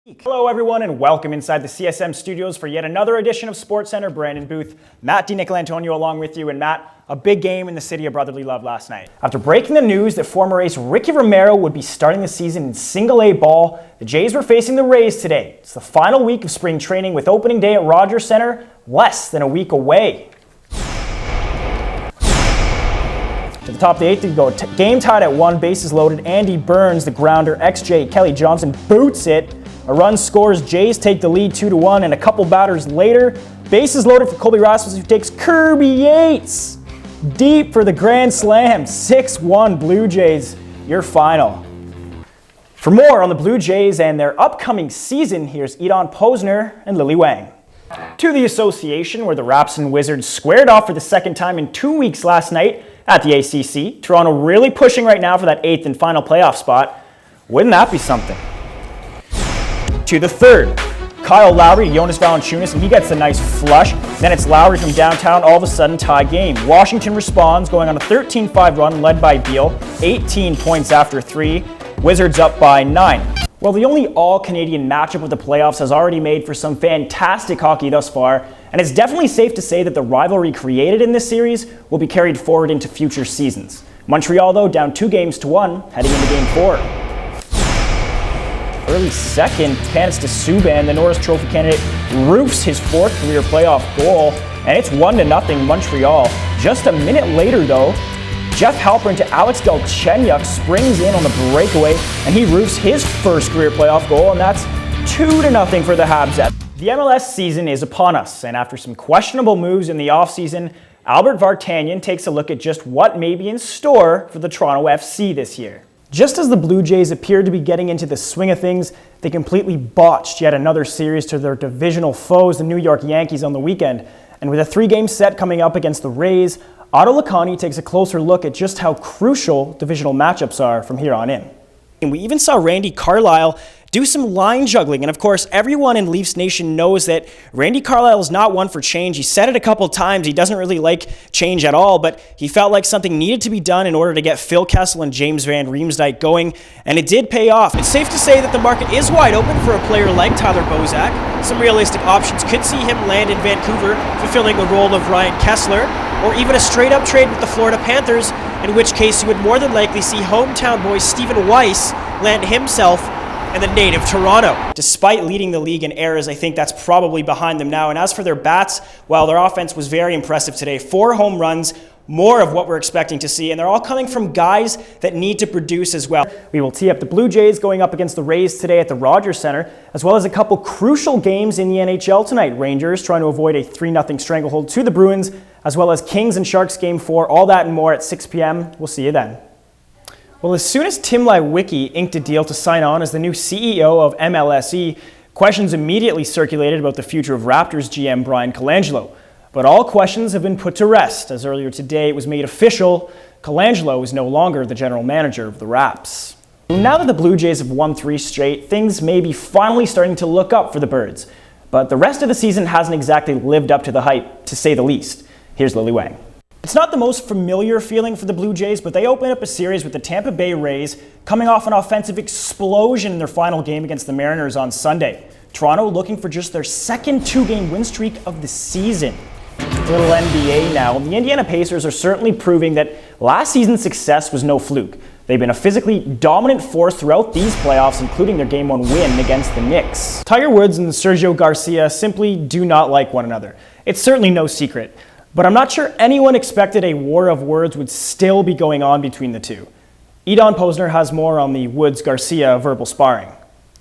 Hello everyone and welcome inside the CSM studios for yet another edition of SportsCenter. Brandon Booth, Matt DiNicolantonio along with you. And Matt, a big game in the city of brotherly love last night. After breaking the news that former ace Ricky Romero would be starting the season in single A ball, the Jays were facing the Rays today. It's the final week of spring training with opening day at Rogers Center less than a week away. To the top of the eighth, we go game tied at 1, bases loaded. Andy Burns, the grounder, XJ, Kelly Johnson boots it. A run scores, Jays take the lead 2-1, and a couple batters later, bases loaded for Colby Rasmus, who takes Kirby Yates deep for the grand slam. 6-1 Blue Jays, your final. For more on the Blue Jays and their upcoming season, here's Edon Posner and Lily Wang. To the association, where the Raps and Wizards squared off for the second time in 2 weeks last night at the ACC. Toronto really pushing right now for that 8th and final playoff spot. Wouldn't that be something? To the third, Kyle Lowry, Jonas Valanciunas, and he gets a nice flush. Then it's Lowry from downtown, all of a sudden tie game. Washington responds, going on a 13-5 run led by Beal, 18 points after 3. Wizards up by 9. Well, the only all-Canadian matchup of the playoffs has already made for some fantastic hockey thus far, and it's definitely safe to say that the rivalry created in this series will be carried forward into future seasons. Montreal, though, down 2-1 heading into Game 4. Early second, Tanis DeSuban, the Norris Trophy candidate, roofs his 4th career playoff goal, and it's 1-0 Montreal. Just a minute later, though, Jeff Halpern to Alex Galchenyuk springs in on the breakaway, and he roofs his 1st career playoff goal, and that's 2-0 for the Habs. The MLS season is upon us, and after some questionable moves in the offseason, Albert Vartanian takes a look at just what may be in store for the Toronto FC this year. Just as the Blue Jays appeared to be getting into the swing of things, they completely botched yet another series to their divisional foes, the New York Yankees, on the weekend. And with a 3-game set coming up against the Rays, Otto Lacani takes a closer look at just how crucial divisional matchups are from here on in. And we even saw Randy Carlyle do some line juggling. And of course, everyone in Leafs Nation knows that Randy Carlyle is not one for change. He said it a couple times. He doesn't really like change at all, but he felt like something needed to be done in order to get Phil Kessel and James Van Riemsdyk going, and it did pay off. It's safe to say that the market is wide open for a player like Tyler Bozak. Some realistic options could see him land in Vancouver, fulfilling the role of Ryan Kessler, or even a straight-up trade with the Florida Panthers, in which case you would more than likely see hometown boy Stephen Weiss land himself and the native Toronto. Despite leading the league in errors, I think that's probably behind them now. And as for their bats, well, their offense was very impressive today. 4 home runs, more of what we're expecting to see, and they're all coming from guys that need to produce as well. We will tee up the Blue Jays going up against the Rays today at the Rogers Center, as well as a couple crucial games in the NHL tonight. Rangers trying to avoid a 3-0 stranglehold to the Bruins, as well as Kings and Sharks Game 4, all that and more at 6 p.m. We'll see you then. Well, as soon as Tim Leiweke inked a deal to sign on as the new CEO of MLSE, questions immediately circulated about the future of Raptors GM Brian Colangelo. But all questions have been put to rest, as earlier today it was made official Colangelo is no longer the general manager of the Raps. Now that the Blue Jays have won 3 straight, things may be finally starting to look up for the Birds. But the rest of the season hasn't exactly lived up to the hype, to say the least. Here's Lily Wang. It's not the most familiar feeling for the Blue Jays, but they open up a series with the Tampa Bay Rays, coming off an offensive explosion in their final game against the Mariners on Sunday. Toronto looking for just their 2nd 2-game win streak of the season. A little NBA now. The Indiana Pacers are certainly proving that last season's success was no fluke. They've been a physically dominant force throughout these playoffs, including their Game 1 win against the Knicks. Tiger Woods and Sergio Garcia simply do not like one another. It's certainly no secret. But I'm not sure anyone expected a war of words would still be going on between the two. Edon Posner has more on the Woods-Garcia verbal sparring.